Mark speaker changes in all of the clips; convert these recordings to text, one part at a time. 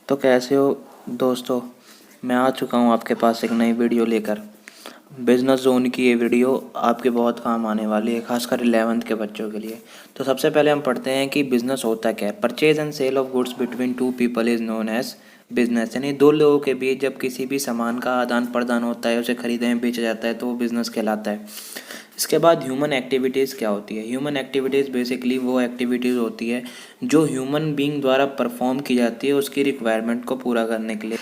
Speaker 1: तो कैसे हो दोस्तों। मैं आ चुका हूँ आपके पास एक नई वीडियो लेकर। बिजनेस जोन की ये वीडियो आपके बहुत काम आने वाली है, खासकर 11th के बच्चों के लिए। तो सबसे पहले हम पढ़ते हैं कि बिजनेस होता क्या है। Purchase and sale of goods between two people is known as business. यानी दो लोगों के बीच जब किसी भी सामान का आदान प्रदान होता है, उसे खरीदें बेचा जाता है, तो वो बिजनेस कहलाता है। इसके बाद ह्यूमन एक्टिविटीज़ क्या होती है। ह्यूमन एक्टिविटीज़ बेसिकली वो एक्टिविटीज़ होती है जो ह्यूमन बीइंग द्वारा परफॉर्म की जाती है उसकी रिक्वायरमेंट को पूरा करने के लिए।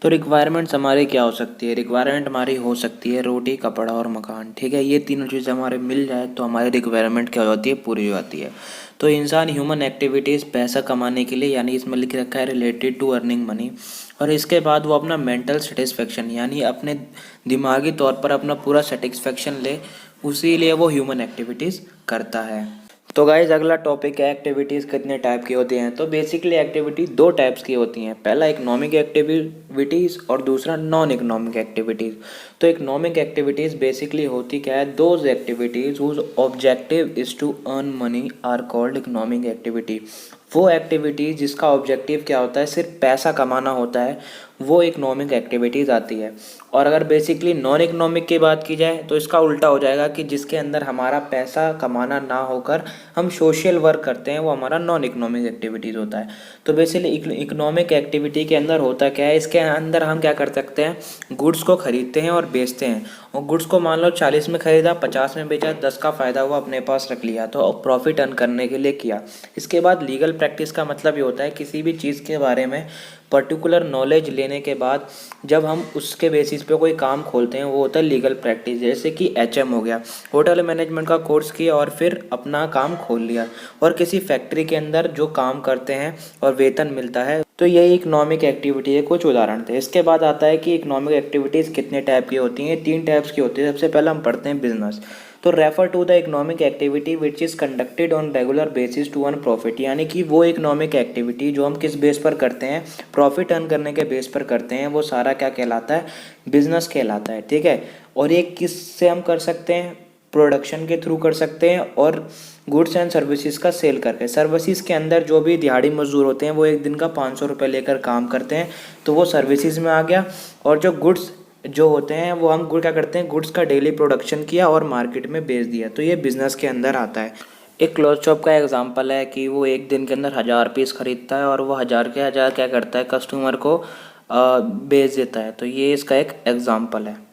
Speaker 1: तो रिक्वायरमेंट्स हमारी क्या हो सकती है। रिक्वायरमेंट हमारी हो सकती है रोटी, कपड़ा और मकान। ठीक है, ये तीनों चीज़ें हमारे मिल जाए तो हमारी रिक्वायरमेंट क्या हो जाती है, पूरी हो जाती है। तो इंसान ह्यूमन एक्टिविटीज़ पैसा कमाने के लिए, यानी इसमें लिख रखा है रिलेटेड टू अर्निंग मनी। और इसके बाद वो अपना मेंटल सेटिस्फेक्शन, यानी अपने दिमागी तौर पर अपना पूरा सेटिस्फेक्शन ले, उसी लिए वो ह्यूमन एक्टिविटीज़ करता है। तो गाइज अगला टॉपिक है एक्टिविटीज़ कितने टाइप की होती हैं। तो बेसिकली एक्टिविटी दो टाइप्स की होती हैं। पहला इकोनॉमिक एक्टिविटीज़ और दूसरा नॉन इकोनॉमिक एक्टिविटीज़। तो इकोनॉमिक एक्टिविटीज़ बेसिकली होती क्या है, those activities whose objective is to earn money are called economic activity. वो एक्टिविटीज़ जिसका ऑब्जेक्टिव क्या होता है, सिर्फ पैसा कमाना होता है, वो इकोनॉमिक एक्टिविटीज़ आती है। और अगर बेसिकली नॉन इकोनॉमिक की बात की जाए तो इसका उल्टा हो जाएगा कि जिसके अंदर हमारा पैसा कमाना ना होकर हम सोशल वर्क करते हैं, वो हमारा नॉन इकोनॉमिक एक्टिविटीज़ होता है। तो बेसिकली इकोनॉमिक एक्टिविटी के अंदर होता क्या है, इसके अंदर हम क्या कर सकते हैं, गुड्स को खरीदते हैं और बेचते हैं। और गुड्स को मान लो 40 में खरीदा, 50 में बेचा, 10 का फ़ायदा हुआ अपने पास रख लिया, तो प्रॉफिट अर्न करने के लिए किया। इसके बाद लीगल प्रैक्टिस का मतलब ये होता है किसी भी चीज़ के बारे में पर्टिकुलर नॉलेज लेने के बाद जब हम उसके बेसिस पे कोई काम खोलते हैं, वो होता है लीगल प्रैक्टिस। जैसे कि HM हो गया, होटल मैनेजमेंट का कोर्स किया और फिर अपना काम खोल लिया। और किसी फैक्ट्री के अंदर जो काम करते हैं और वेतन मिलता है, तो यही इकोनॉमिक एक्टिविटी है। कुछ उदाहरण थे। इसके बाद आता है कि इकोनॉमिक एक्टिविटीज़ कितने टाइप की होती हैं। 3 टाइप्स की होती है। सबसे पहले हम पढ़ते हैं बिजनेस। तो refer to the economic activity which is conducted on regular basis to earn profit. यानी कि वो इकोनॉमिक एक्टिविटी जो हम किस बेस पर करते हैं, प्रॉफिट अर्न करने के बेस पर करते हैं, वो सारा क्या कहलाता है, बिजनेस कहलाता है। ठीक है, और ये किस से हम कर सकते हैं, प्रोडक्शन के थ्रू कर सकते हैं और गुड्स एंड सर्विसेज का सेल करके। सर्विसेज के अंदर जो भी दिहाड़ी मजदूर होते हैं वो एक दिन का 500 रुपये लेकर काम करते हैं, तो वो सर्विसेज में आ गया। और जो गुड्स जो होते हैं वो हम गुड क्या करते हैं, गुड्स का डेली प्रोडक्शन किया और मार्केट में बेच दिया, तो ये बिजनेस के अंदर आता है। एक क्लॉथ शॉप का एग्जांपल है कि वो एक दिन के अंदर 1000 पीस खरीदता है और वो 1000 के 1000 क्या करता है, कस्टमर को बेच देता है। तो ये इसका एक एग्जांपल है।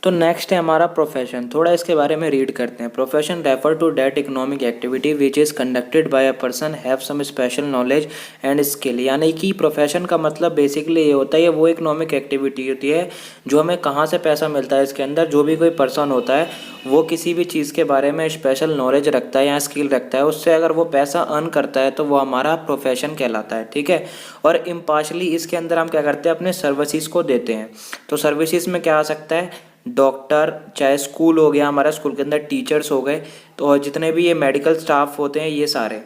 Speaker 1: तो नेक्स्ट है हमारा प्रोफेशन। थोड़ा इसके बारे में रीड करते हैं। Profession refer to that economic activity which is conducted by a person have some special knowledge and skill. यानी कि प्रोफेशन का मतलब बेसिकली ये होता है, ये वो इकोनॉमिक एक्टिविटी होती है जो हमें कहाँ से पैसा मिलता है। इसके अंदर जो भी कोई पर्सन होता है वो किसी भी चीज़ के बारे में स्पेशल नॉलेज रखता है या स्किल रखता है, उससे अगर वो पैसा अर्न करता है तो वो हमारा प्रोफेशन कहलाता है। ठीक है, और इम्पार्शली इसके अंदर हम क्या करते हैं, अपने सर्विसेज को देते हैं। तो सर्विसेज में क्या आ सकता है, डॉक्टर, चाहे स्कूल हो गया, हमारा स्कूल के अंदर टीचर्स हो गए, तो और जितने भी ये मेडिकल स्टाफ होते हैं, ये सारे।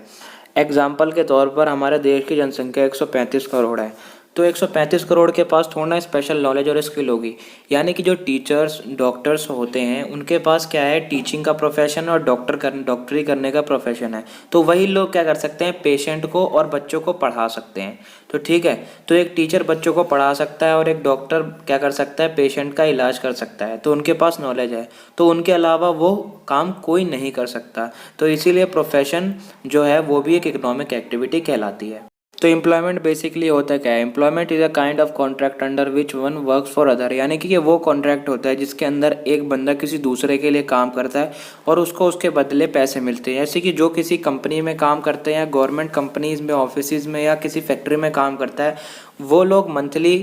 Speaker 1: एग्जाम्पल के तौर पर हमारे देश की जनसंख्या 135 करोड़ है, तो 135 करोड़ के पास थोड़ा ना स्पेशल नॉलेज और स्किल होगी। यानी कि जो टीचर्स, डॉक्टर्स होते हैं उनके पास क्या है, टीचिंग का प्रोफेशन और डॉक्टरी करने का प्रोफेशन है। तो वही लोग क्या कर सकते हैं, पेशेंट को और बच्चों को पढ़ा सकते हैं। तो ठीक है, तो एक टीचर बच्चों को पढ़ा सकता है और एक डॉक्टर क्या कर सकता है, पेशेंट का इलाज कर सकता है। तो उनके पास नॉलेज है, तो उनके अलावा वो काम कोई नहीं कर सकता। तो इसीलिए प्रोफेशन जो है वो भी एक इकोनॉमिक एक्टिविटी कहलाती है। तो एम्प्लॉयमेंट बेसिकली होता क्या है, employment is a kind of contract under which one works for other. यानी कि ये वो कॉन्ट्रैक्ट होता है जिसके अंदर एक बंदा किसी दूसरे के लिए काम करता है और उसको उसके बदले पैसे मिलते हैं। जैसे कि जो किसी कंपनी में काम करते हैं, गवर्नमेंट कंपनीज में, ऑफिस में या किसी फैक्ट्री में काम करता है, वो लोग मंथली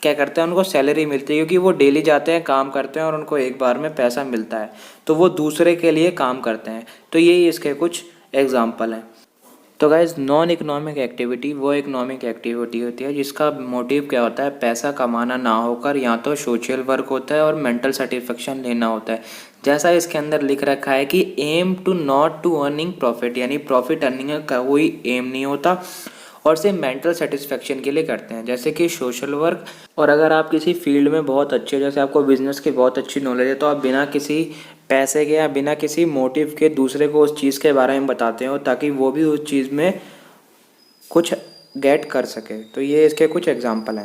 Speaker 1: क्या करते हैं, उनको सैलरी मिलती है क्योंकि वो डेली जाते हैं, काम करते हैं और उनको एक बार में पैसा मिलता है, तो वो दूसरे के लिए काम करते हैं। तो यही इसके कुछ एग्जाम्पल हैं। तो गाइज नॉन इकोनॉमिक एक्टिविटी वो इकोनॉमिक एक्टिविटी होती है जिसका मोटिव क्या होता है, पैसा कमाना ना होकर या तो सोशल वर्क होता है और मेंटल सेटिस्फेक्शन लेना होता है। जैसा इसके अंदर लिख रखा है कि aim to not to earning profit, यानी प्रॉफिट अर्निंग का कोई एम नहीं होता और सिर्फ मेंटल सेटिस्फेक्शन के लिए करते हैं, जैसे कि सोशल वर्क। और अगर आप किसी फील्ड में बहुत अच्छे, जैसे आपको बिजनेस की बहुत अच्छी नॉलेज है, तो आप बिना किसी पैसे के या बिना किसी मोटिव के दूसरे को उस चीज़ के बारे में बताते हो ताकि वो भी उस चीज़ में कुछ गेट कर सके। तो ये इसके कुछ एग्जाम्पल हैं।